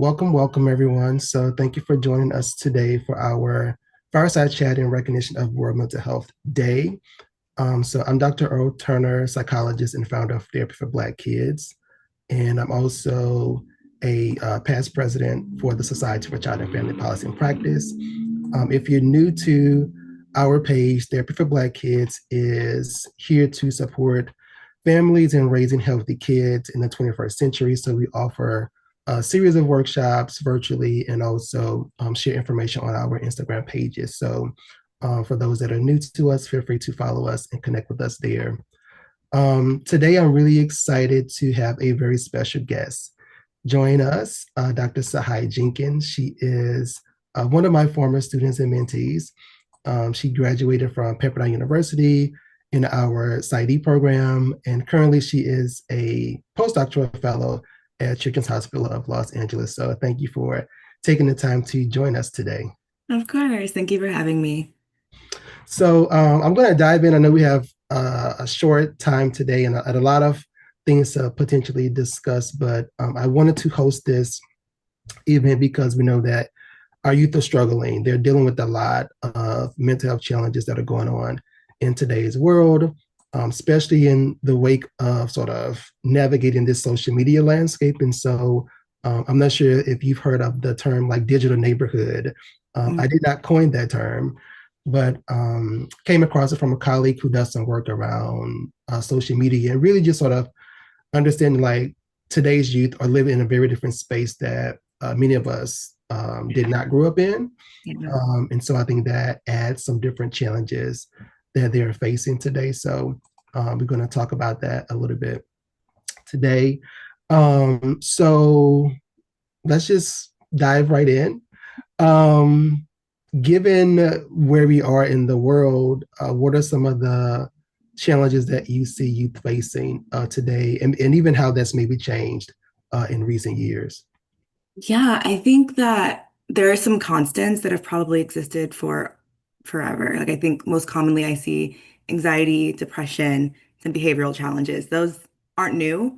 Welcome everyone. So thank you for joining us today for our fireside chat in recognition of World Mental Health Day. So I'm Dr. Earl Turner, psychologist and founder of Therapy for Black Kids. And I'm also a past president for the Society for Child and Family Policy and Practice. If you're new to our page, Therapy for Black Kids is here to support families in raising healthy kids in the 21st century. So we offer a series of workshops virtually and also share information on our Instagram pages. So for those that are new to us, feel free to follow us and connect with us there. Today, I'm really excited to have a very special guest join us, Dr. Tsahai Jenkins. She is one of my former students and mentees. She graduated from Pepperdine University in our PsyD program, and currently she is a postdoctoral fellow at Children's Hospital of Los Angeles. So thank you for taking the time to join us today. Of course. Thank you for having me. So I'm going to dive in. I know we have a short time today and a lot of things to potentially discuss, but I wanted to host this event because we know that our youth are struggling. They're dealing with a lot of mental health challenges that are going on in today's world, especially in the wake of sort of navigating this social media landscape. And so I'm not sure if you've heard of the term like digital neighborhood. I did not coin that term, but came across it from a colleague who does some work around social media and really just sort of understanding like today's youth are living in a very different space that many of us did not grow up in. Yeah. And so I think that adds some different challenges that they're facing today. So we're going to talk about that a little bit today. So let's just dive right in. Given where we are in the world, what are some of the challenges that you see youth facing today, and even how that's maybe changed in recent years? Yeah, I think that there are some constants that have probably existed for forever. Like I think most commonly I see anxiety, depression, and behavioral challenges. Those aren't new.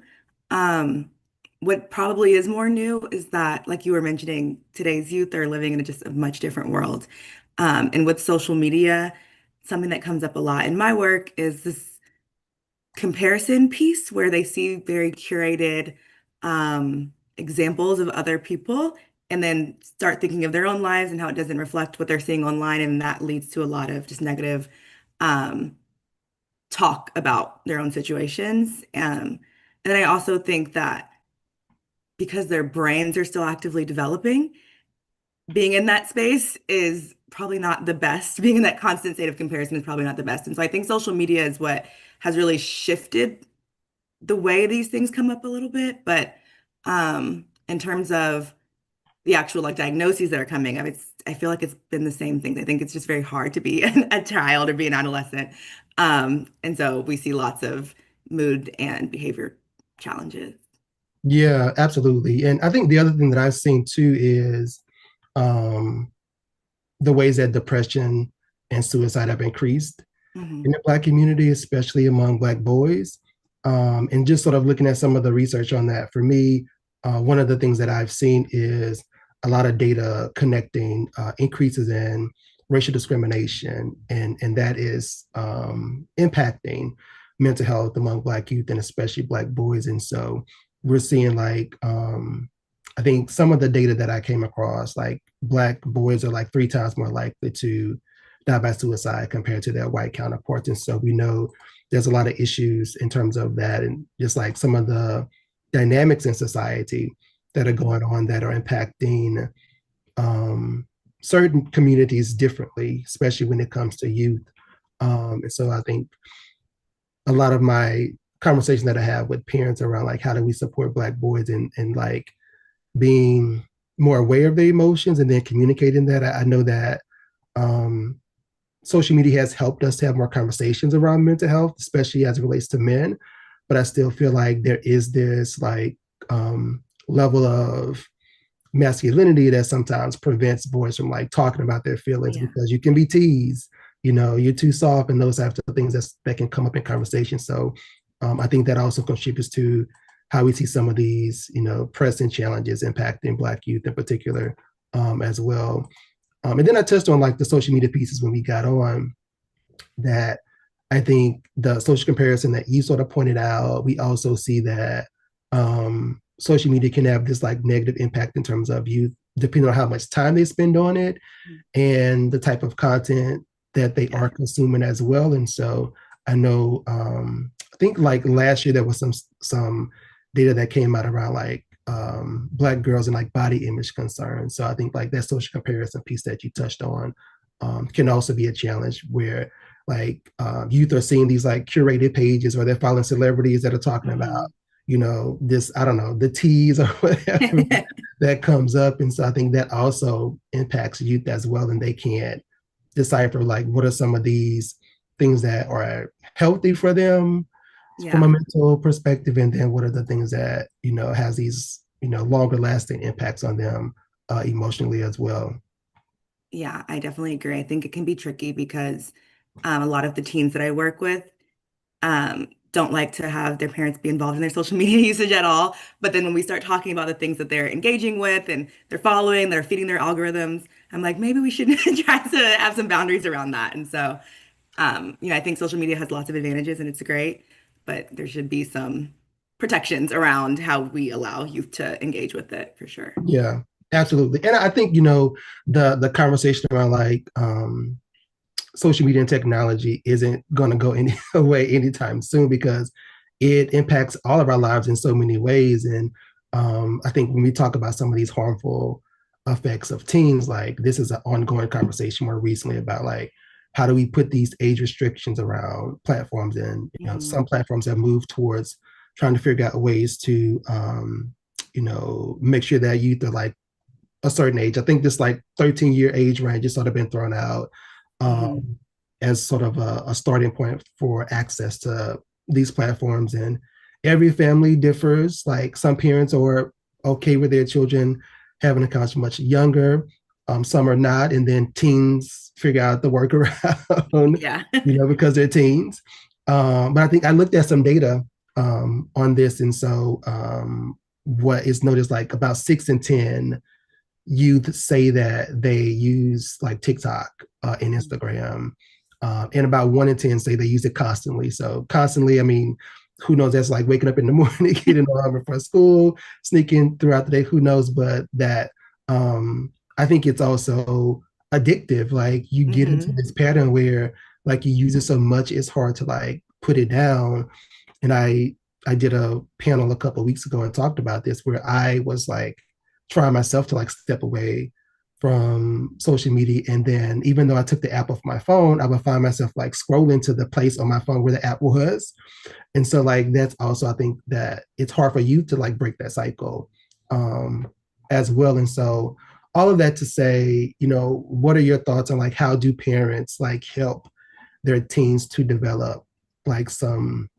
Um, what probably is more new is that, like you were mentioning, today's youth are living in just a much different world. And with social media, something that comes up a lot in my work is this comparison piece where they see very curated examples of other people and then start thinking of their own lives and how it doesn't reflect what they're seeing online. And that leads to a lot of just negative um, talk about their own situations. And then I also think that because their brains are still actively developing, being in that space is probably not the best. Being in that constant state of comparison is probably not the best. And so I think social media is what has really shifted the way these things come up a little bit, but in terms of the actual like diagnoses that are coming up, I feel like it's been the same thing. I think it's just very hard to be a child or be an adolescent. And so we see lots of mood and behavior challenges. Yeah, absolutely. And I think the other thing that I've seen too is um, the ways that depression and suicide have increased in Hmm. the Black community, especially among Black boys. And just sort of looking at some of the research on that, for me, one of the things that I've seen is a lot of data connecting increases in racial discrimination, and that is impacting mental health among Black youth and especially Black boys. And so we're seeing like, I think some of the data that I came across, like Black boys are like 3 times more likely to die by suicide compared to their white counterparts. And so we know there's a lot of issues in terms of that and just like some of the dynamics in society that are Hmm. going on that are impacting um, certain communities differently, especially when it comes to youth. And so I think a lot of my conversation that I have with parents around like how do we support Black boys and like being more aware of their emotions and then communicating that. I know that um, social media has helped us to have more conversations around mental health, especially as it relates to men. But I still feel like there is this like level of masculinity that sometimes prevents boys from like talking about their feelings Yeah. because you can be teased, you're too soft and those types of things that can come up in conversation. So I think that also contributes to how we see some of these, pressing challenges impacting Black youth in particular, as well. And then I touched on like the social media pieces when we got on that. I think the social comparison that you sort of pointed out, we also see that social media can have this like negative impact in terms of youth, depending on how much time they spend on it and the type of content that they Yeah. are consuming as well. And so I know, I think like last year there was some data that came out around like Black girls and like body image concerns. So I think like that social comparison piece that you touched on can also be a challenge where like youth are seeing these like curated pages or they're following celebrities that are talking about Hmm. this, I don't know, the teas or whatever that comes up. And so I think that also impacts youth as well. And they can't decipher like what are some of these things that are healthy for them from a Yeah. mental perspective, and then what are the things that has these longer lasting impacts on them emotionally as well. Yeah, I definitely agree. I think it can be tricky because a lot of the teens that I work with don't like to have their parents be involved in their social media usage at all. But then when we start talking about the things that they're engaging with and they're following, that are feeding their algorithms, I'm like, maybe we should try to have some boundaries around that. And so, I think social media has lots of advantages and it's great, but there should be some protections around how we allow youth to engage with it for sure. Yeah, absolutely. And I think the conversation around like social media and technology isn't going to go any away anytime soon because it impacts all of our lives in so many ways. And I think when we talk about some of these harmful effects of teens, like this is an ongoing conversation more recently about like how do we put these age restrictions around platforms, and Hmm. some platforms have moved towards trying to figure out ways to make sure that youth are like a certain age. I think this like 13-year age range has sort of been thrown out Hmm. um, as sort of a starting point for access to these platforms. And every family differs. Like some parents are okay with their children having accounts much younger. Some are not. And then teens figure out the workaround, Yeah. because they're teens. But I think I looked at some data on this. And so what is noticed like about 6 in 10 youth say that they use like TikTok and Instagram, and about 1 in 10 say they use it constantly. So constantly, I mean, who knows? That's like waking up in the morning, getting on before school, sneaking throughout the day. Who knows? But that I think it's also addictive. Like you get into Hmm. this pattern where like you use it so much, it's hard to like put it down. And I did a panel a couple of weeks ago and talked about this where I was like trying myself to like step away from social media. And then even though I took the app off my phone, I would find myself like scrolling to the place on my phone where the app was. And so like that's also I think that it's hard for you to like break that cycle um as well. And so all of that to say, what are your thoughts on like how do parents like help their teens to develop like some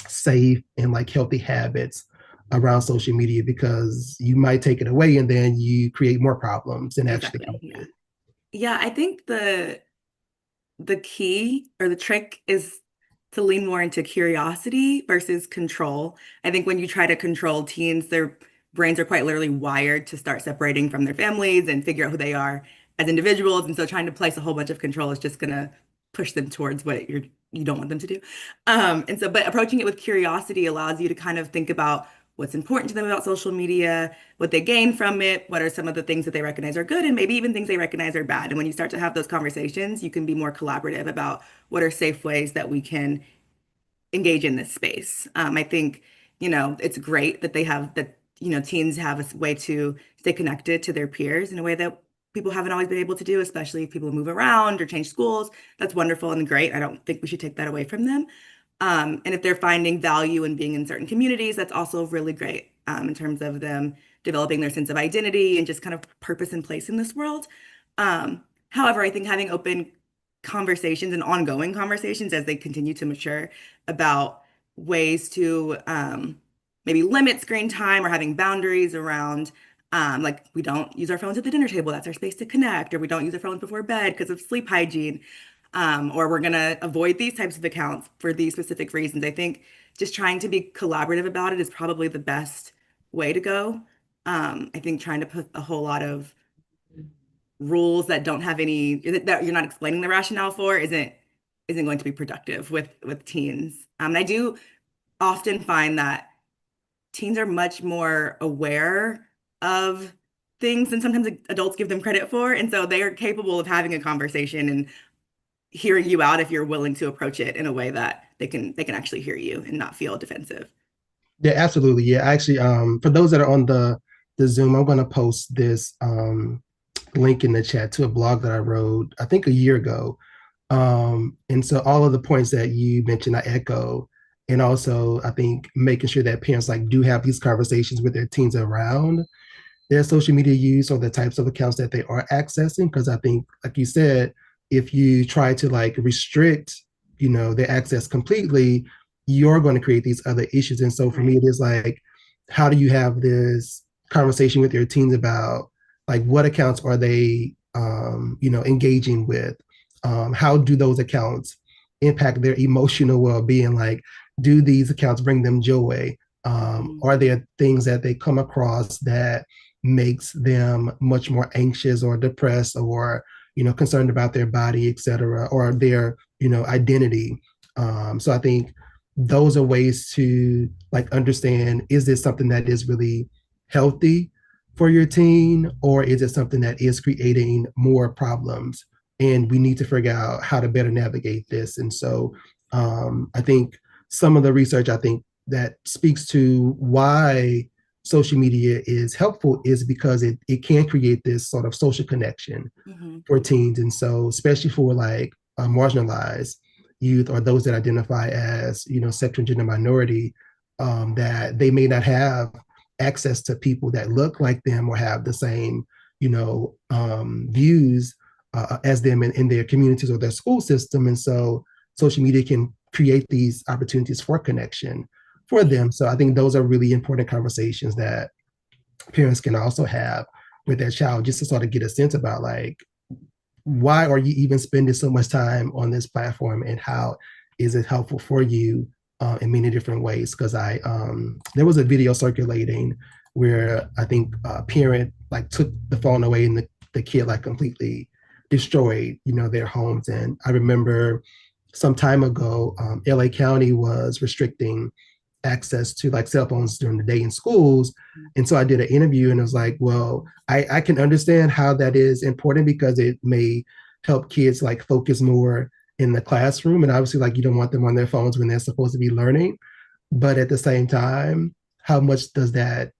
safe and like healthy habits around social media, because you might take it away and then you create more problems and actually Exactly. help Yeah. it. Yeah, I think the key or the trick is to lean more into curiosity versus control. I think when you try to control teens, their brains are quite literally wired to start separating from their families and figure out who they are as individuals. And so trying to place a whole bunch of control is just gonna push them towards what you don't want them to do. But approaching it with curiosity allows you to kind of think about what's important to them about social media, what they gain from it, what are some of the things that they recognize are good, and maybe even things they recognize are bad. And when you start to have those conversations, you can be more collaborative about what are safe ways that we can engage in this space. I think, it's great that they have that, teens have a way to stay connected to their peers in a way that people haven't always been able to do, especially if people move around or change schools. That's wonderful and great. I don't think we should take that away from them. And if they're finding value in being in certain communities, that's also really great in terms of them developing their sense of identity and just kind of purpose and place in this world. However, I think having open conversations and ongoing conversations as they continue to mature about ways to maybe limit screen time or having boundaries around like we don't use our phones at the dinner table, that's our space to connect, or we don't use our phones before bed because of sleep hygiene, or we're gonna avoid these types of accounts for these specific reasons. I think just trying to be collaborative about it is probably the best way to go. I think trying to put a whole lot of rules that don't have any that you're not explaining the rationale for isn't going to be productive with teens. And I do often find that teens are much more aware of things than sometimes adults give them credit for, and so they are capable of having a conversation and hearing you out if you're willing to approach it in a way that they can actually hear you and not feel defensive. Yeah, absolutely. Yeah, actually, for those that are on the Zoom, I'm going to post this link in the chat to a blog that I wrote, I think a year ago. And so all of the points that you mentioned, I echo. And also, I think making sure that parents like do have these conversations with their teens around their social media use or the types of accounts that they are accessing. Because I think, like you said, if you try to like restrict, their access completely, you're going to create these other issues. And so for me, Right. it is like, how do you have this conversation with your teens about like what accounts are they, engaging with? How do those accounts impact their emotional well-being? Like, do these accounts bring them joy? Mhm. Are there things that they come across that makes them much more anxious or depressed or concerned about their body, etc., or their identity? So I think those are ways to like understand, is this something that is really healthy for your teen, or is it something that is creating more problems, and we need to figure out how to better navigate this? And so I think some of the research, I think, that speaks to why social media is helpful is because it can create this sort of social connection Mhm. for teens. And so, especially for like marginalized youth or those that identify as, sexual and gender minority, that they may not have access to people that look like them or have the same, views as them in their communities or their school system. And so, social media can create these opportunities for connection for Yeah. them. So I think those are really important conversations that parents can also have with their child, just to sort of get a sense about like, why are you even spending so much time on this platform, and how is it helpful for you in many different ways? Because there was a video circulating where I think a parent like took the phone away, and the kid like completely destroyed their homes. And I remember some time ago, LA County was restricting access to like cell phones during the day in schools. And so I did an interview, and it was like, well, I can understand how that is important because it may help kids like focus more in the classroom. And obviously, like, you don't want them on their phones when they're supposed to be learning. But at the same time, how much does that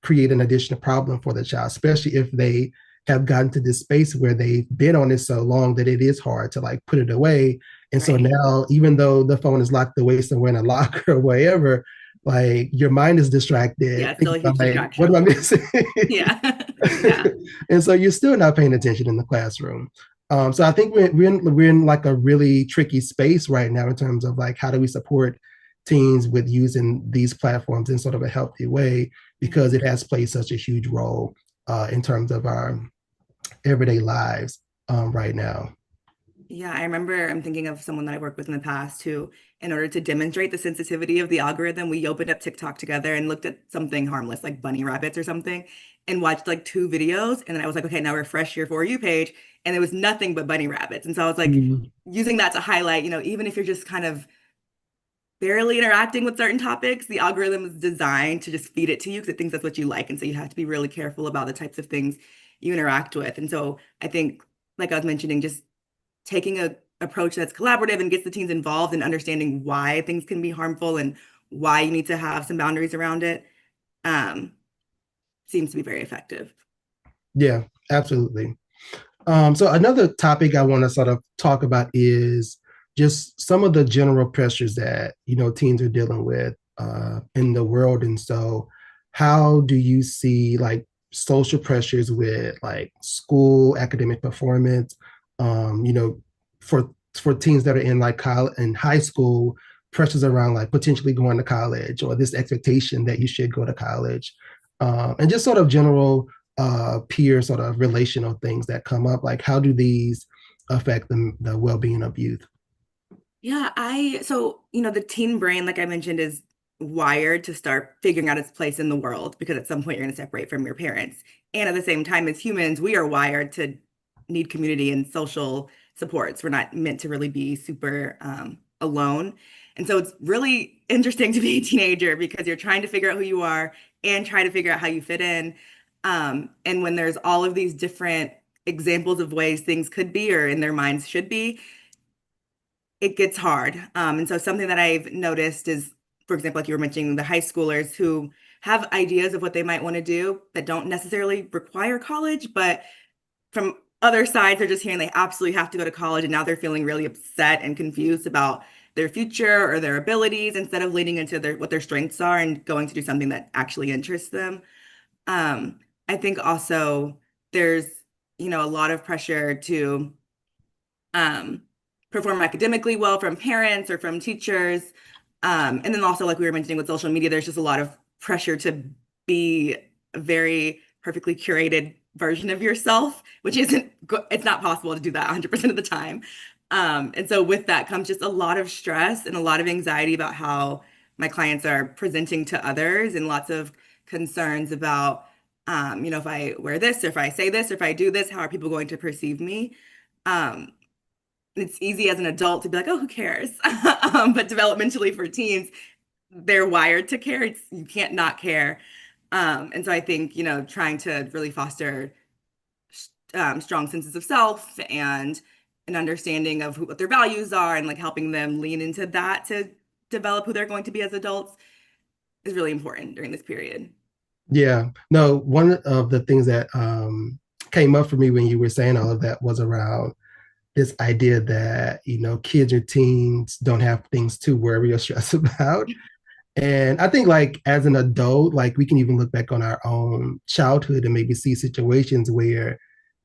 create an additional problem for the child, especially if they have gotten to this space where they've been on it so long that it is hard to like put it away. And so Right. now, even though the phone is locked away somewhere in a locker or wherever, like your mind is distracted, Yeah, it's still thinking a huge about like, what am distraction. I missing? Yeah. Yeah. And so you're still not paying attention in the classroom. So I think we're in like a really tricky space right now in terms of like, how do we support teens with using these platforms in sort of a healthy way, because Mhm. it has played such a huge role in terms of our everyday lives right now. Yeah, I remember I'm thinking of someone that I worked with in the past who, in order to demonstrate the sensitivity of the algorithm, we opened up TikTok together and looked at something harmless like bunny rabbits or something and watched like two videos. And then I was like, okay, now refresh your For You page. And it was nothing but bunny rabbits. And so I was like Mm, using that to highlight, even if you're just kind of barely interacting with certain topics, the algorithm is designed to just feed it to you because it thinks that's what you like. And so you have to be really careful about the types of things you interact with. And so I think, like I was mentioning, just taking a approach that's collaborative and gets the teens involved in understanding why things can be harmful and why you need to have some boundaries around it, um, seems to be very effective. yeah, absolutely. So another topic I want to sort of talk about is just some of the general pressures that teens are dealing with in the world. And so, how do you see like social pressures with like school academic performance? For teens that are in like college and high school, pressures around like potentially going to college, or this expectation that you should go to college, and just sort of general peer sort of relational things that come up. Like, how do these affect the well-being of youth? Yeah, the teen brain, like I mentioned, is wired to start figuring out its place in the world because at some point you're going to separate from your parents. And at the same time, as humans, we are wired to need community and social supports. We're not meant to really be super alone. And so it's really interesting to be a teenager because you're trying to figure out who you are and try to figure out how you fit in. And when there's all of these different examples of ways things could be or in their minds should be, it gets hard. And so something that I've noticed is, for example, like you were mentioning, the high schoolers who have ideas of what they might want to do that don't necessarily require college, but from other sides, they're just hearing they absolutely have to go to college, and now they're feeling really upset and confused about their future or their abilities instead of leaning into what their strengths are and going to do something that actually interests them. I think also there's, a lot of pressure to um, perform academically well from parents or from teachers. And then also, like we were mentioning with social media, there's just a lot of pressure to be a very perfectly curated version of yourself, which it's not possible to do that 100% of the time. And so with that comes just a lot of stress and a lot of anxiety about how my clients are presenting to others and lots of concerns about, if I wear this, or if I say this, or if I do this, how are people going to perceive me? Um, it's easy as an adult to be like, oh, who cares? But developmentally for teens, they're wired to care. You can't not care. And so I think, trying to really foster strong senses of self and an understanding of what their values are and like helping them lean into that to develop who they're going to be as adults is really important during this period. Yeah. No, one of the things that came up for me when you were saying all of that was around this idea that, kids or teens don't have things to worry or stress about. And I think like as an adult, like we can even look back on our own childhood and maybe see situations where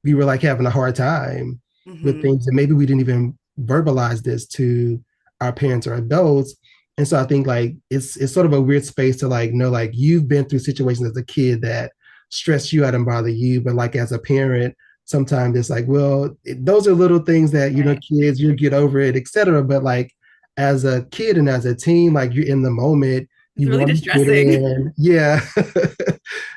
we were like having a hard time with Hmm. things and maybe we didn't even verbalize this to our parents or adults. And so I think like it's sort of a weird space to like know like you've been through situations as a kid that stress you out and bother you, but like as a parent, sometimes it's like, well, those are little things that Right. kids you get over it, etc. But like as a kid and as a teen, like you're in the moment, It's you really want to fit distressing. in. Yeah.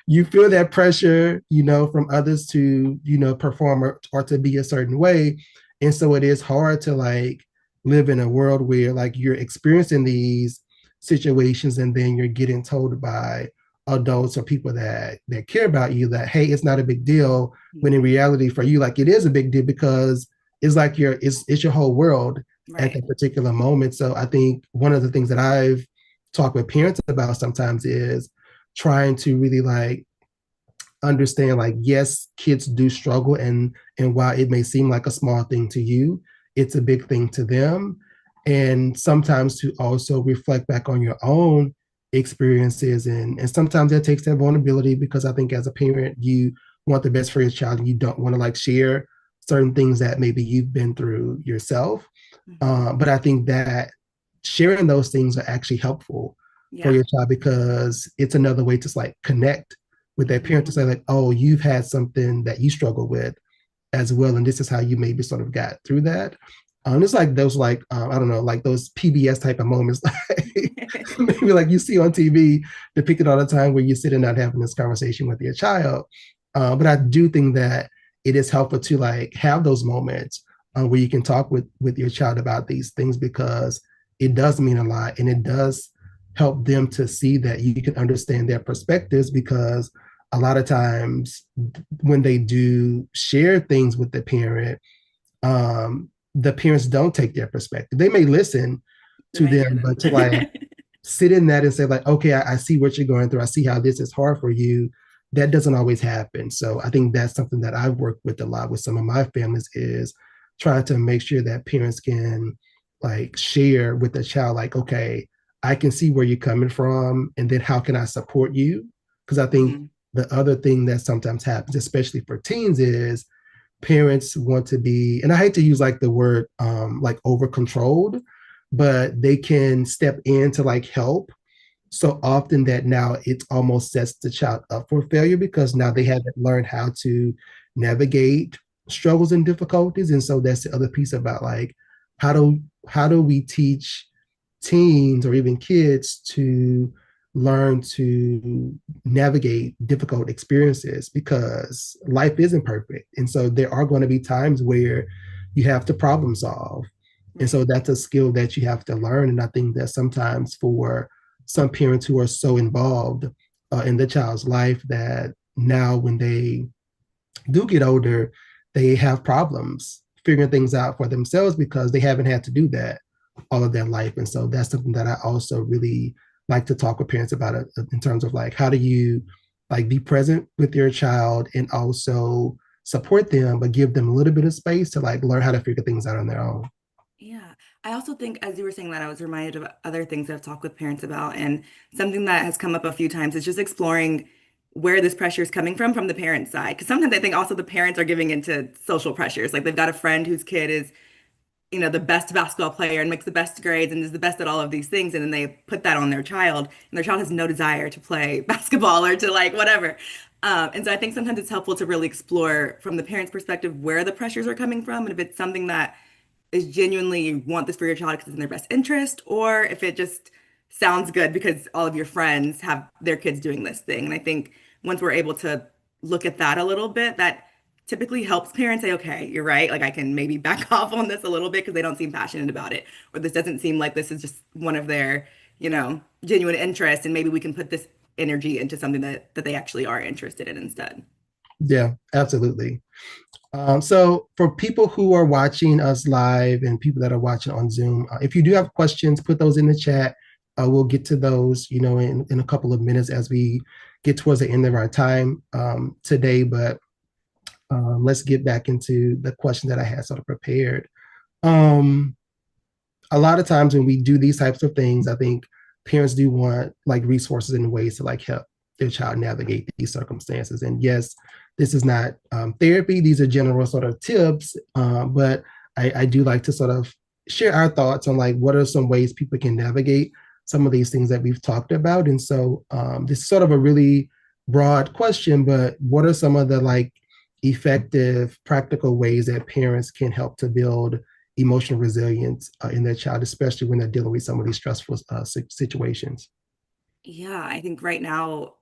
You feel that pressure, from others to, perform or to be a certain way. And so it is hard to like live in a world where like you're experiencing these situations and then you're getting told by adults or people that care about you that hey, it's not a big deal, when in reality for you like it is a big deal because it's like it's your whole world at Right. that particular moment. So I think one of the things that I've talked with parents about sometimes is trying to really like understand like yes, kids do struggle, and while it may seem like a small thing to you, it's a big thing to them. And sometimes to also reflect back on your own experiences, and sometimes that takes that vulnerability because I think as a parent you want the best for your child and you don't want to like share certain things that maybe you've been through yourself. Hmm. But I think that sharing those things are actually helpful for Yeah. your child because it's another way to like connect with their parent to Hmm. say like, oh, you've had something that you struggle with as well, and this is how you maybe sort of got through that. It's like those like I don't know, like those PBS type of moments, like maybe like you see on TV depicted all the time where you're sitting out having this conversation with your child. But I do think that it is helpful to like have those moments where you can talk with your child about these things because it does mean a lot and it does help them to see that you can understand their perspectives because a lot of times when they do share things with the parents don't take their perspective. They may listen They to might hear them, but them. to like sit in that and say like, okay, I see what you're going through. I see how this is hard for you. That doesn't always happen. So I think that's something that I've worked with a lot with some of my families is trying to make sure that parents can like share with the child, like, okay, I can see where you're coming from, and then how can I support you? Because I think Hmm. the other thing that sometimes happens, especially for teens, is parents want to be, and I hate to use like the word like over controlled, but they can step in to like help so often that now it almost sets the child up for failure because now they Right. haven't learned how to navigate struggles and difficulties. And so that's the other piece about like how do we teach teens or even kids to learn to navigate difficult experiences, because life isn't perfect. And so there are going to be times where you have to problem solve. And Right. so that's a skill that you have to learn. And I think that sometimes for some parents who are so involved in the child's life that now when they do get older, they have problems figuring things out for themselves because they haven't had to do that all of their life. And so that's something that I also really like to talk with parents about it, in terms of like, how do you like be present with your child and also support them, but give them a little bit of space to like learn how to figure things out on their own. Yeah. I also think as you were saying that, I was reminded of other things I've talked with parents about. And something that has come up a few times is just exploring where this pressure is coming from the parent side. Because sometimes I think also the parents are giving into social pressures. Like they've got a friend whose kid is, the best basketball player and makes the best grades and is the best at all of these things. And then they put that on their child, and their child has no desire to play basketball or to like whatever. And so I think sometimes it's helpful to really explore from the parent's perspective where the pressures are coming from, and if it's something that is genuinely you want this for your child because it's in their best interest, or if it just sounds good because all of your friends have their kids doing this thing. And I think once we're able to look at that a little bit, that typically helps parents say, okay, you're right. Like I can maybe back off on this a little bit because they don't seem passionate about it, or this doesn't seem like this is just one of their, genuine interests, and maybe we can put this energy into something that they actually are interested in instead. Yeah, absolutely. So for people who are watching us live and people that are watching on Zoom, if you do have questions, put those in the chat. We'll get to those, in a couple of minutes as we get towards the end of our time today. But let's get back into the question that I had sort of prepared. Um, a lot of times when we do these types of things, I think parents do want like resources and ways to like help their child navigate these circumstances. And yes, this is not therapy; these are general sort of tips. But I do like to sort of share our thoughts on like what are some ways people can navigate some of these things that we've talked about. And so this is sort of a really broad question, but what are some of the like effective, practical ways that parents can help to build emotional resilience in their child, especially when they're dealing with some of these stressful situations? Yeah, I think right now,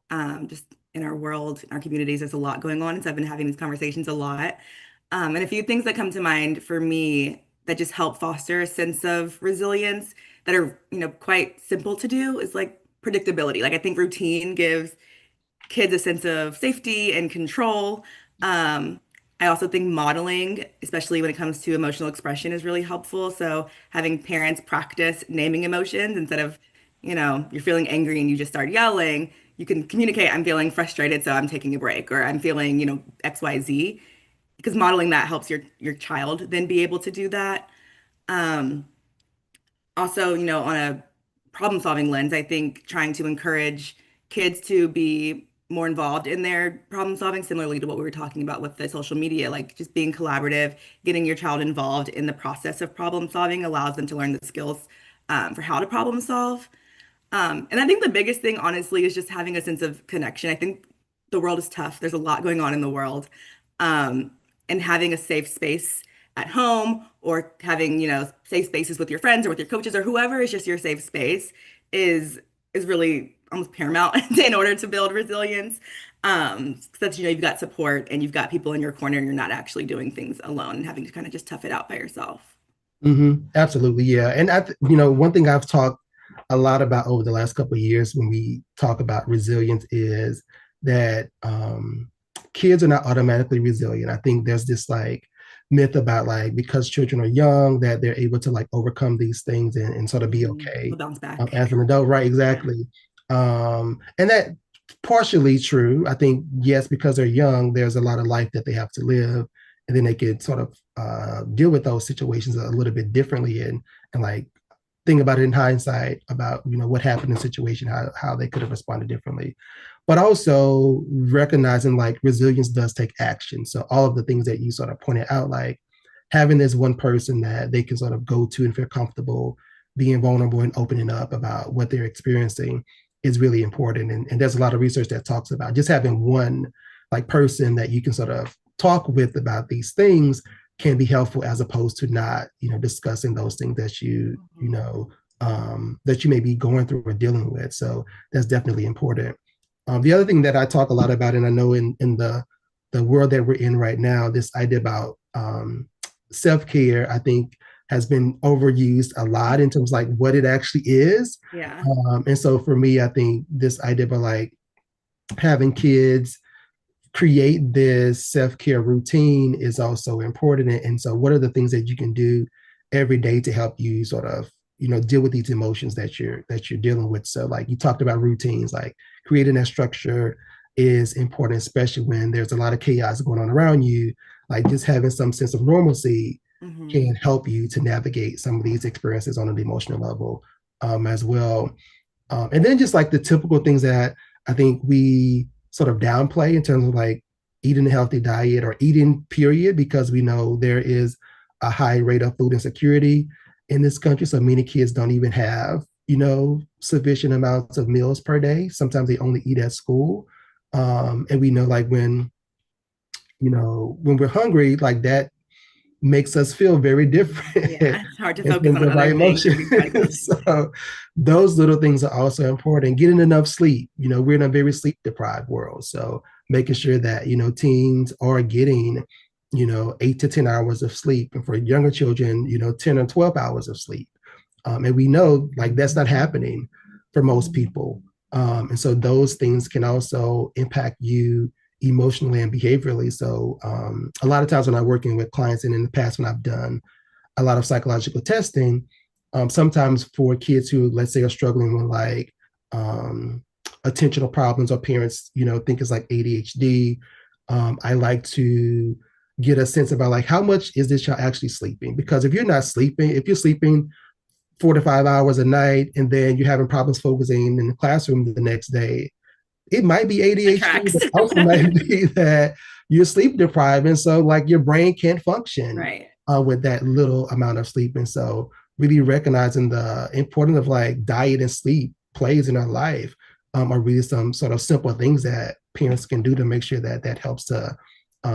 just in our world, in our communities, there's a lot going on. So I've been having these conversations a lot. And a few things that come to mind for me that just help foster a sense of resilience that are, quite simple to do is like predictability. Like I think routine gives kids a sense of safety and control. Um, I also think modeling, especially when it comes to emotional expression, is really helpful. So having parents practice naming emotions instead of, you're feeling angry and you just start yelling, you can communicate, I'm feeling frustrated, so I'm taking a break, or I'm feeling, XYZ, because modeling that helps your child then be able to do that. Um, Also, on a problem solving lens, I think trying to encourage kids to be more involved in their problem solving, similarly to what we were talking about with the social media, like just being collaborative, getting your child involved in the process of problem solving allows them to learn the skills for how to problem solve. And I think the biggest thing, honestly, is just having a sense of connection. I think the world is tough. There's a lot going on in the world. Um, and having a safe space at home or having, safe spaces with your friends or with your coaches or whoever is just your safe space is really almost paramount in order to build resilience. So that you've got support and you've got people in your corner and you're not actually doing things alone and having to kind of just tough it out by yourself. Absolutely, yeah. And one thing I've talked a lot about over the last couple of years when we talk about resilience is that kids are not automatically resilient. I think there's this like myth about like because children are young that they're able to like overcome these things and sort of be We'll okay bounce back. as an adult, right? Yeah. Exactly. And that partially true. I think yes, because they're young, there's a lot of life that they have to live, and then they could sort of deal with those situations a little bit differently and like think about it in hindsight about what happened in the situation, how they could have responded differently, but also recognizing like resilience does take action. So all of the things that you sort of pointed out, like having this one person that they can sort of go to and feel comfortable being vulnerable and opening up about what they're experiencing is really important. And there's a lot of research that talks about just having one like person that you can sort of talk with about these things can be helpful as opposed to not, discussing those things that Mhm. that you may be going through or dealing with. So that's definitely important. The other thing that I talk a lot about, and I know in the world that we're in right now, this idea about self care, I think, has been overused a lot in terms of like what it actually is. Yeah. And so for me, I think this idea of like having kids create this self-care routine is also important. And so what are the things that you can do every day to help you sort of, deal with these emotions that you're dealing with? So like you talked about routines, like creating that structure is important, especially when there's a lot of chaos going on around you. Like just having some sense of normalcy Hmm. can help you to navigate some of these experiences on an emotional level, as well. And then just like the typical things that I think we sort of downplay in terms of like eating a healthy diet or eating, period, because we know there is a high rate of food insecurity in this country. So many kids don't even have, sufficient amounts of meals per day. Sometimes they only eat at school. And we know like when we're hungry, like that makes us feel very different Yeah, it's hard to in focus terms on of our other things emotions. and be present. So those little things are also important. Getting enough sleep. We're in a very sleep deprived world. So making sure that, teens are getting, 8 to 10 hours of sleep. And for younger children, 10 or 12 hours of sleep. And we know like that's not happening for most people. And so those things can also impact you emotionally and behaviorally. So a lot of times when I'm working with clients, and in the past when I've done a lot of psychological testing, sometimes for kids who, let's say, are struggling with like um, attentional problems, or parents, think it's like ADHD, I like to get a sense about like how much is this child actually sleeping? Because if you're sleeping 4 to 5 hours a night, and then you're having problems focusing in the classroom the next day, it might be That ADHD, tracks. but also might be that you're sleep deprived. And so, like, your brain can't function Right. with that little amount of sleep. And so, really recognizing the importance of like diet and sleep plays in our life are really some sort of simple things that parents can do to make sure that that helps to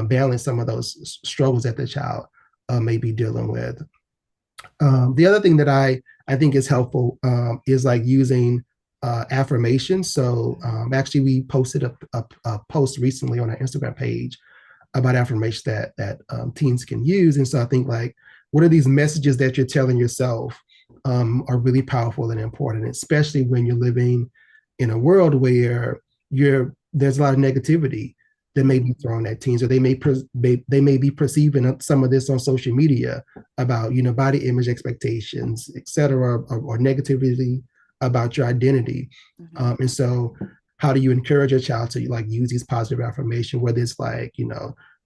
balance some of those struggles that the child may be dealing with. The other thing that I think is helpful is like using affirmations. So actually, we posted a post recently on our Instagram page about affirmations that teens can use. And so I think like, what are these messages that you're telling yourself are really powerful and important, especially when you're living in a world where there's a lot of negativity that may be thrown at teens, or they may be perceiving some of this on social media about body image expectations, et cetera, or negativity about your identity. Mhm. And so how do you encourage your child to like use these positive affirmation, whether it's like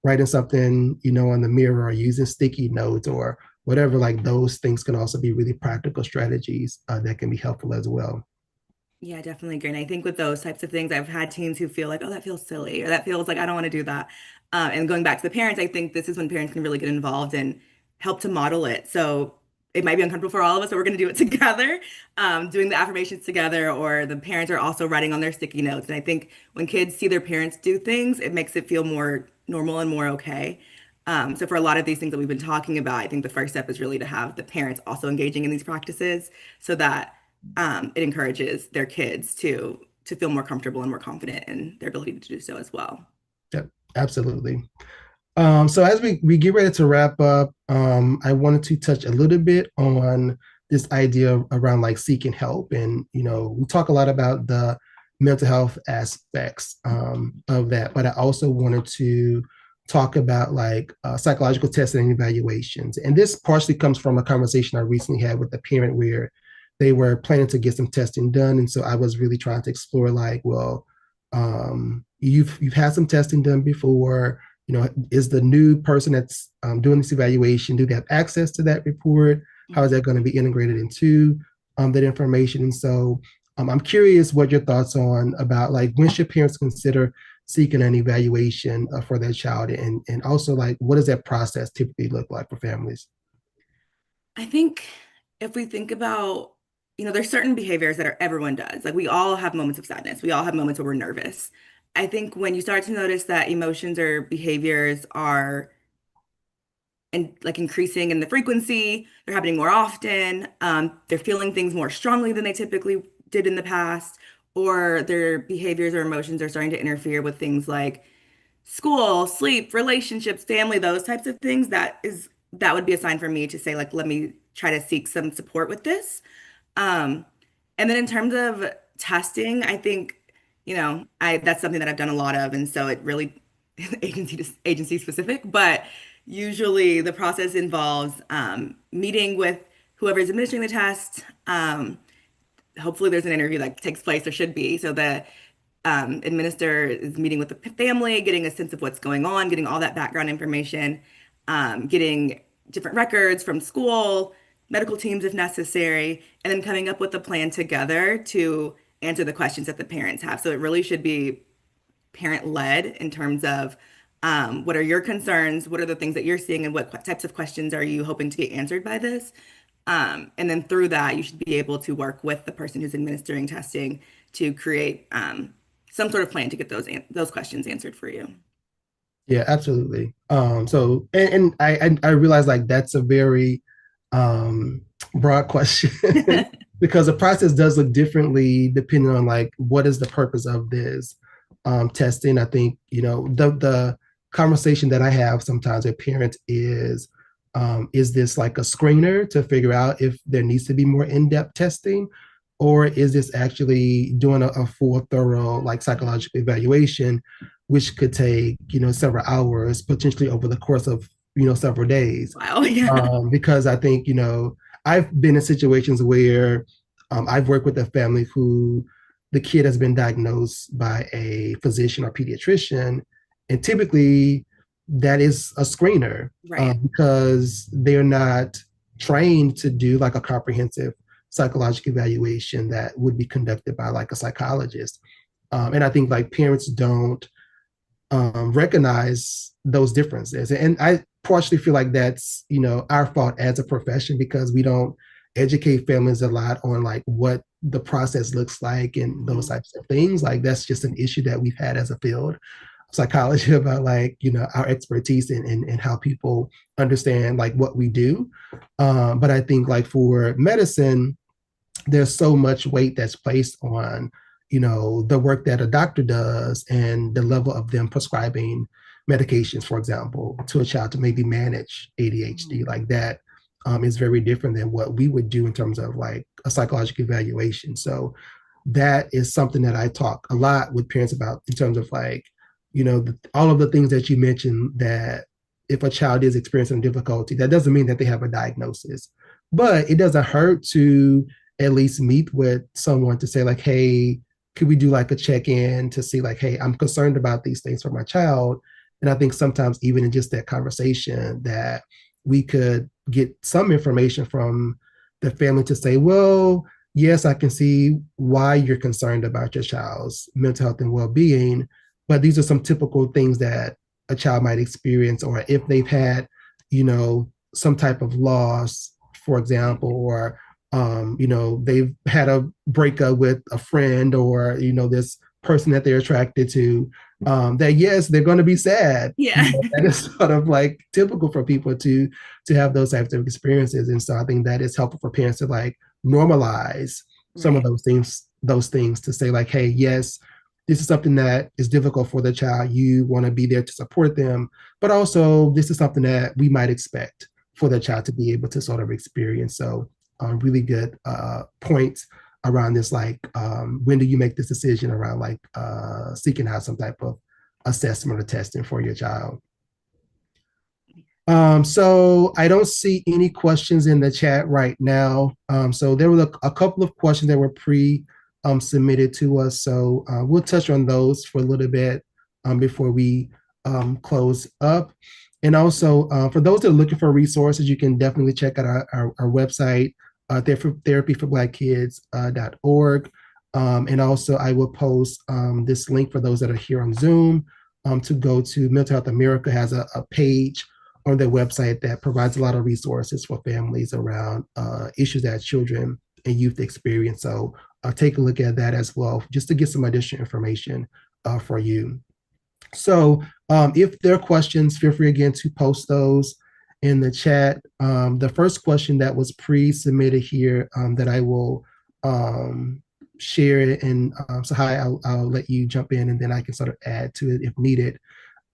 writing something on the mirror, or using sticky notes, or whatever? Like those things can also be really practical strategies that can be helpful as well. Yeah, definitely agree. And I think with those types of things, I've had teens who feel like, oh, that feels silly, or that feels like I don't want to do that. And going back to the parents, I think this is when parents can really get involved and help to model it. So it might be uncomfortable for all of us, so we're going to do it together, doing the affirmations together, or the parents are also writing on their sticky notes. And I think when kids see their parents do things, it makes it feel more normal and more okay. So for a lot of these things that we've been talking about, I think the first step is really to have the parents also engaging in these practices so that it encourages their kids to feel more comfortable and more confident in their ability to do so as well. Yep, absolutely. So as we get ready to wrap up, I wanted to touch a little bit on this idea around like seeking help. And we talk a lot about the mental health aspects of that, but I also wanted to talk about like psychological testing and evaluations. And this partially comes from a conversation I recently had with a parent where they were planning to get some testing done. And so I was really trying to explore like, well, you've had some testing done before. Is the new person that's doing this evaluation, do they have access to that report? How is Mhm. that going to be integrated into that information? And so I'm curious what your thoughts on about like when should parents consider seeking an evaluation for their child, and also like what does that process typically look like for families? I think if we think about, there's certain behaviors that everyone does. Like we all have moments of sadness. We all have moments where we're nervous. I think when you start to notice that emotions or behaviors are and like increasing in the frequency. They're happening more often. They're feeling things more strongly than they typically did in the past, or their behaviors or emotions are starting to interfere with things like school, sleep, relationships, family, those types of things. That would be a sign for me to say, like, let me try to seek some support with this. Um, and then in terms of testing, I think, I that's something that I've done a lot of, and so it really agency specific, but usually the process involves meeting with whoever's administering the test. Hopefully there's an interview that takes place or should be, so the administrator is meeting with the family, getting a sense of what's going on, getting all that background information, getting different records from school, medical teams if necessary, and then coming up with a plan together to answer the questions that the parents have. So it really should be parent led in terms of what are your concerns, what are the things that you're seeing, and what types of questions are you hoping to get answered by this. And then through that, you should be able to work with the person who's administering testing to create some sort of plan to get those questions answered for you. Yeah, absolutely. So and I realize like that's a very um broad question because the process does look differently depending on like what is the purpose of this testing. I think, the conversation that I have sometimes with parents is this like a screener to figure out if there needs to be more in-depth testing, or is this actually doing a full thorough like psychological evaluation, which could take several hours, potentially over the course of several days. Wow, yeah. Because I think I've been in situations where I've worked with a family who the kid has been diagnosed by a physician or pediatrician, and typically that is a screener Right. because they're not trained to do like a comprehensive psychological evaluation that would be conducted by like a psychologist. And I think like parents don't recognize those differences. And I partially feel like that's, our fault as a profession because we don't educate families a lot on like what the process looks like and those Mhm. types of things. Like that's just an issue that we've had as a field of psychology about like, our expertise and how people understand like what we do. But I think like for medicine, there's so much weight that's placed on the work that a doctor does and the level of them prescribing medications, for example, to a child to maybe manage ADHD. Mhm. Like that is very different than what we would do in terms of like a psychological evaluation. So that is something that I talk a lot with parents about in terms of like all of the things that you mentioned, that if a child is experiencing difficulty, that doesn't mean that they have a diagnosis, but it doesn't hurt to at least meet with someone to say like, hey, could we do like a check-in to see like, hey, I'm concerned about these things for my child. And I think sometimes even in just that conversation that we could get some information from the family to say, well, yes, I can see why you're concerned about your child's mental health and well-being, but these are some typical things that a child might experience, or if they've had, some type of loss, for example, or they've had a breakup with a friend, or this person that they're attracted to, that yes, they're going to be sad. Yeah. That is sort of like typical for people to have those types of experiences. And so I think that is helpful for parents to like normalize some of Right. those things to say like, hey, yes, this is something that is difficult for the child. You want to be there to support them, but also this is something that we might expect for the child to be able to sort of experience. So really good points around this, like when do you make this decision around like seeking out some type of assessment or testing for your child. So I don't see any questions in the chat right now. So there were a couple of questions that were submitted to us. So we'll touch on those for a little bit before we close up. And also, for those that are looking for resources, you can definitely check out our website, therapyforblackkids.org. And also, I will post this link for those that are here on Zoom to go to Mental Health America has a page on their website that provides a lot of resources for families around issues that children and youth experience. So take a look at that as well, just to get some additional information for you. So if there are questions, feel free again to post those. in the chat. The first question that was pre-submitted here that I will share it, and Tsahai, I'll let you jump in, and then I can sort of add to it if needed.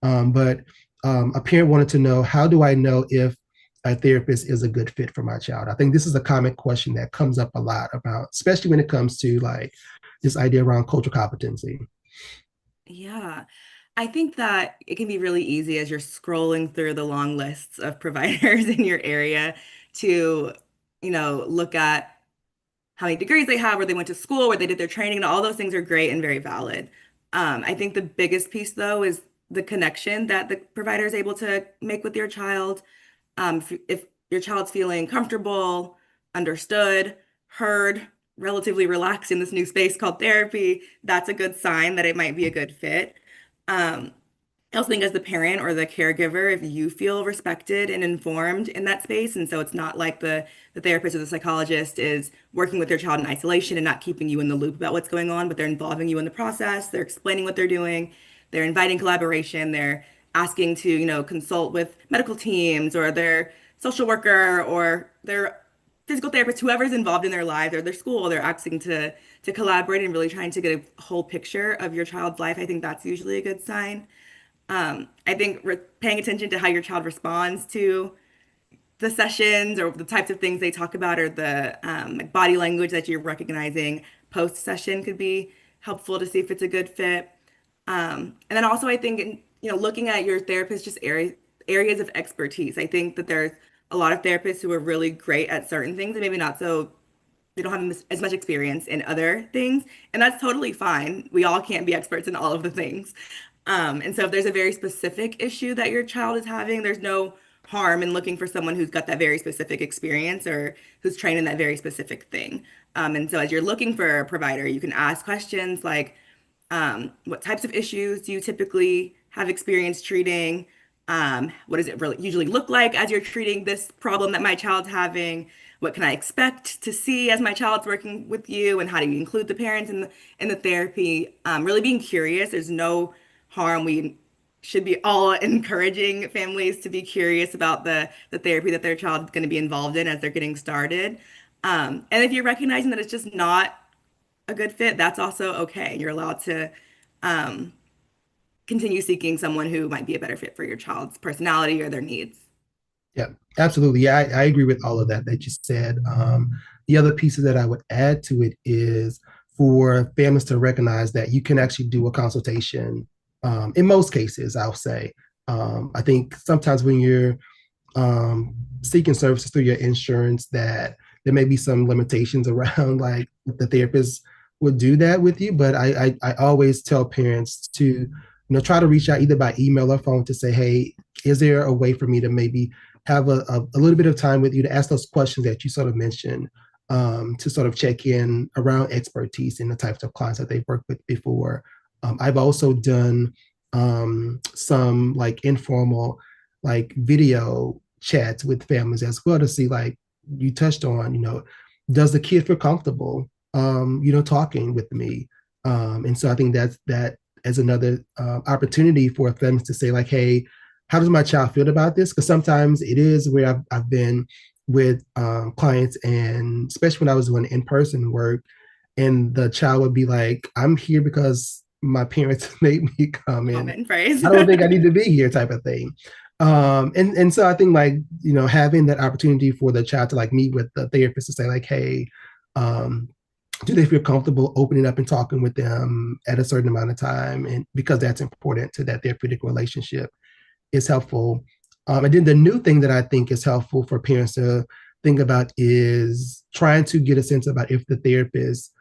But a parent wanted to know, how do I know if a therapist is a good fit for my child? I think this is a common question that comes up a lot about, especially when it comes to like this idea around cultural competency. Yeah. I think that it can be really easy as you're scrolling through the long lists of providers in your area to, look at how many degrees they have, where they went to school, where they did their training, and all those things are great and very valid. I think the biggest piece, though, is the connection that the provider is able to make with your child. If your child's feeling comfortable, understood, heard, relatively relaxed in this new space called therapy, that's a good sign that it might be a good fit. Um, I also think as the parent or the caregiver, if you feel respected and informed in that space, and so it's not like the therapist or the psychologist is working with your child in isolation and not keeping you in the loop about what's going on, but they're involving you in the process, they're explaining what they're doing, they're inviting collaboration, they're asking to, consult with medical teams or their social worker or their physical therapist, whoever's involved in their lives or their school, they're asking to collaborate and really trying to get a whole picture of your child's life. I think that's usually a good sign. I think paying attention to how your child responds to the sessions or the types of things they talk about or the like body language that you're recognizing post session could be helpful to see if it's a good fit. And then also I think, looking at your therapist just areas of expertise. I think that there's a lot of therapists who are really great at certain things and maybe not so they don't have as much experience in other things, and that's totally fine. We all can't be experts in all of the things. And so if there's a very specific issue that your child is having, there's no harm in looking for someone who's got that very specific experience or who's trained in that very specific thing. And so as you're looking for a provider, you can ask questions like, what types of issues do you typically have experience treating? What does it really usually look like as you're treating this problem that my child's having? What can I expect to see as my child's working with you? And how do you include the parents in the therapy? Really being curious. There's no harm. We should be all encouraging families to be curious about the therapy that their child is going to be involved in as they're getting started. And if you're recognizing that it's just not a good fit, that's also okay. You're allowed to um, continue seeking someone who might be a better fit for your child's personality or their needs. Yeah, absolutely. Yeah, I agree with all of that that you said. The other pieces that I would add to it is for families to recognize that you can actually do a consultation. In most cases, I'll say. I think sometimes when you're seeking services through your insurance, that there may be some limitations around like the therapist would do that with you. But I always tell parents to try to reach out either by email or phone to say, hey, is there a way for me to maybe have a little bit of time with you to ask those questions that you sort of mentioned, to sort of check in around expertise in the types of clients that they've worked with before. I've also done some like informal like video chats with families as well to see, like you touched on, does the kid feel comfortable, talking with me? And so I think that as another opportunity for families to say like, hey, how does my child feel about this? Because sometimes it is where I've been with clients, and especially when I was doing in-person work, and the child would be like, I'm here because my parents made me come in. Common phrase. I don't think I need to be here, type of thing. And so I think like, having that opportunity for the child to like meet with the therapist to say like, hey, um, do they feel comfortable opening up and talking with them at a certain amount of time? And because that's important to that therapeutic relationship is helpful. And then the new thing that I think is helpful for parents to think about is trying to get a sense about if the therapist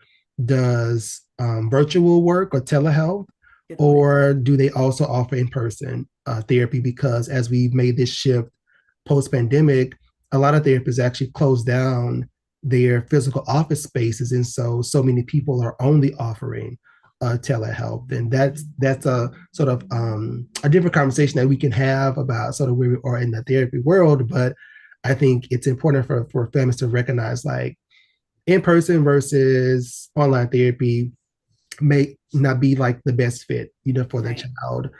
does virtual work or telehealth, Good point. or do they also offer in-person therapy? Because as we've made this shift post-pandemic, a lot of therapists actually closed down their physical office spaces, and so many people are only offering telehealth, and that's a sort of a different conversation that we can have about sort of where we are in the therapy world. But I think it's important for families to recognize like in-person versus online therapy may not be like the best fit, for the Right. child.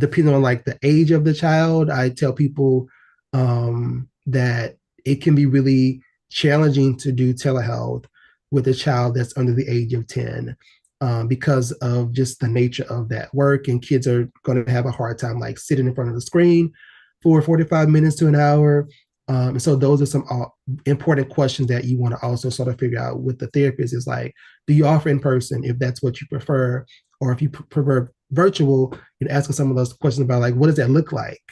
Depending on like the age of the child, I tell people that it can be really challenging to do telehealth with a child that's under the age of 10, because of just the nature of that work. And kids are going to have a hard time like sitting in front of the screen for 45 minutes to an hour. And so those are some important questions that you want to also sort of figure out with the therapist is like, do you offer in person if that's what you prefer? Or if you prefer virtual, you're asking some of those questions about like, what does that look like?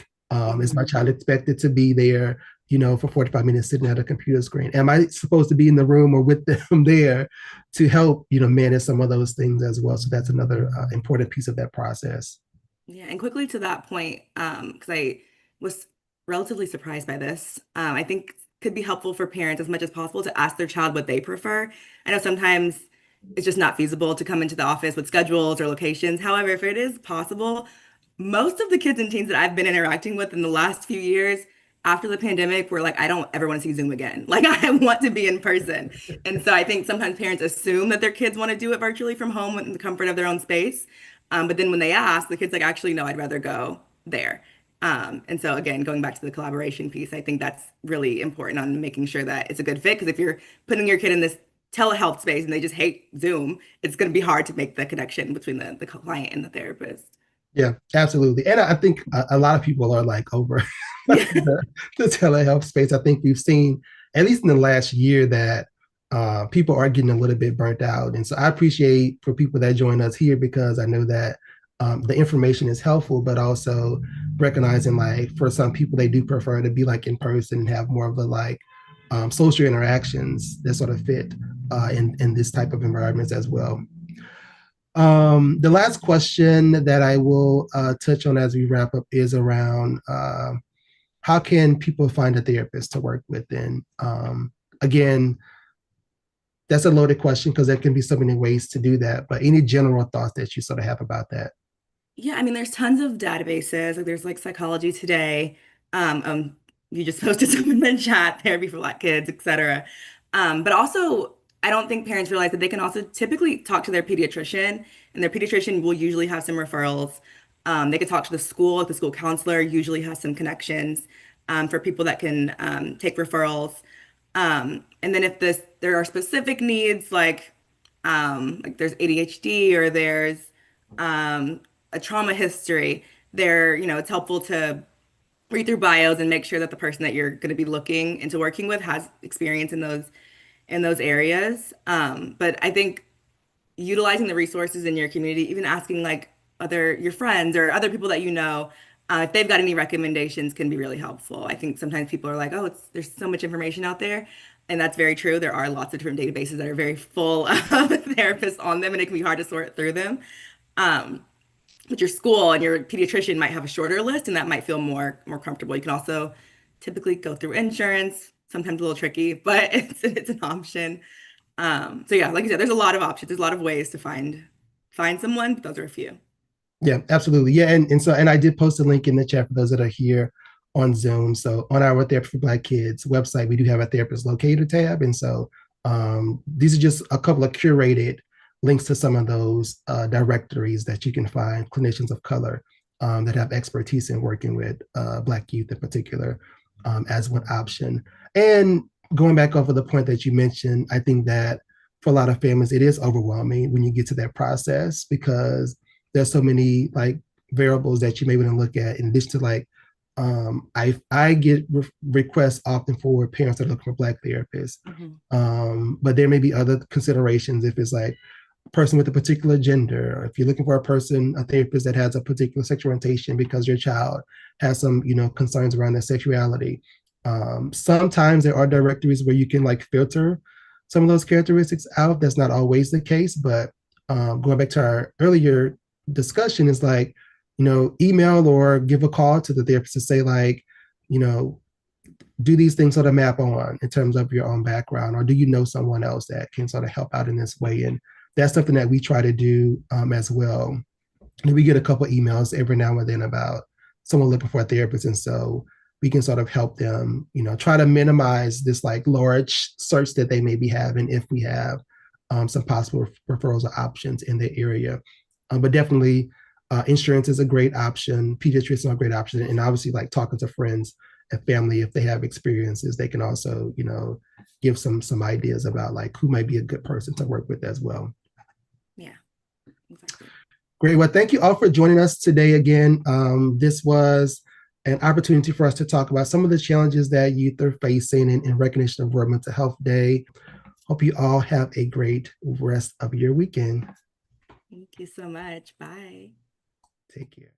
Is my Mhm. child expected to be there, for 45 minutes sitting at a computer screen? Am I supposed to be in the room or with them there to help, manage some of those things as well? So that's another important piece of that process. Yeah, and quickly to that point, because I was relatively surprised by this, I think could be helpful for parents as much as possible to ask their child what they prefer. I know sometimes it's just not feasible to come into the office with schedules or locations. However, if it is possible, most of the kids and teens that I've been interacting with in the last few years after the pandemic were like, I don't ever want to see Zoom again. Like, I want to be in person. And so I think sometimes parents assume that their kids want to do it virtually from home in the comfort of their own space. But then when they ask, the kid's like, actually, no, I'd rather go there. And so again, going back to the collaboration piece, I think that's really important on making sure that it's a good fit. Because if you're putting your kid in this telehealth space and they just hate Zoom, it's going to be hard to make the connection between the client and the therapist. Yeah, absolutely. And I think a lot of people are like over Yeah. the telehealth space. I think we've seen, at least in the last year, that people are getting a little bit burnt out. And so I appreciate for people that join us here because I know that the information is helpful, but also recognizing like for some people, they do prefer to be like in person and have more of the like social interactions that sort of fit in this type of environments as well. The last question that I will touch on as we wrap up is around how can people find a therapist to work with? And again, that's a loaded question because there can be so many ways to do that. But any general thoughts that you sort of have about that? Yeah, I mean, there's tons of databases. Like there's like Psychology Today. You just posted some in the chat, therapy for Black kids, etc. But also, I don't think parents realize that they can also typically talk to their pediatrician, and their pediatrician will usually have some referrals. They could talk to the school. Like the school counselor usually has some connections for people that can take referrals. And then if there are specific needs like there's ADHD or there's um, a trauma history, it's helpful to read through bios and make sure that the person that you're going to be looking into working with has experience in those areas. But I think utilizing the resources in your community, even asking like other your friends or other people that you know, if they've got any recommendations, can be really helpful. I think sometimes people are like, "Oh, there's so much information out there," and that's very true. There are lots of different databases that are very full of therapists on them, and it can be hard to sort through them. Um, but your school and your pediatrician might have a shorter list, and that might feel more comfortable. You can also typically go through insurance, sometimes a little tricky, but it's an option. So yeah, like you said, there's a lot of options. There's a lot of ways to find someone, but those are a few. Yeah, absolutely. Yeah, and I did post a link in the chat for those that are here on Zoom. So on our Therapy for Black Kids website, we do have a therapist locator tab, and so these are just a couple of curated links to some of those directories that you can find clinicians of color that have expertise in working with Black youth in particular as one option. And going back over the point that you mentioned, I think that for a lot of families, it is overwhelming when you get to that process because there's so many like variables that you may want to look at in addition to like I get requests often for parents that are looking for Black therapists, Mhm. but there may be other considerations if it's like a person with a particular gender, or if you're looking for a therapist that has a particular sexual orientation because your child has some concerns around their sexuality. Sometimes there are directories where you can like filter some of those characteristics out. That's not always the case, but going back to our earlier discussion is like, email or give a call to the therapist to say like, you know, do these things sort of map on in terms of your own background, or do you know someone else that can sort of help out in this way? And that's something that we try to do as well. And we get a couple emails every now and then about someone looking for a therapist, and so we can sort of help them, try to minimize this like large search that they may be having if we have some possible referrals or options in the area. But definitely, insurance is a great option. Pediatricians are a great option, and obviously, like talking to friends a family, if they have experiences, they can also, give some ideas about like who might be a good person to work with as well. Yeah, exactly. Great. Well, thank you all for joining us today again. This was an opportunity for us to talk about some of the challenges that youth are facing in recognition of World Mental Health Day. Hope you all have a great rest of your weekend. Thank you so much. Bye. Take care.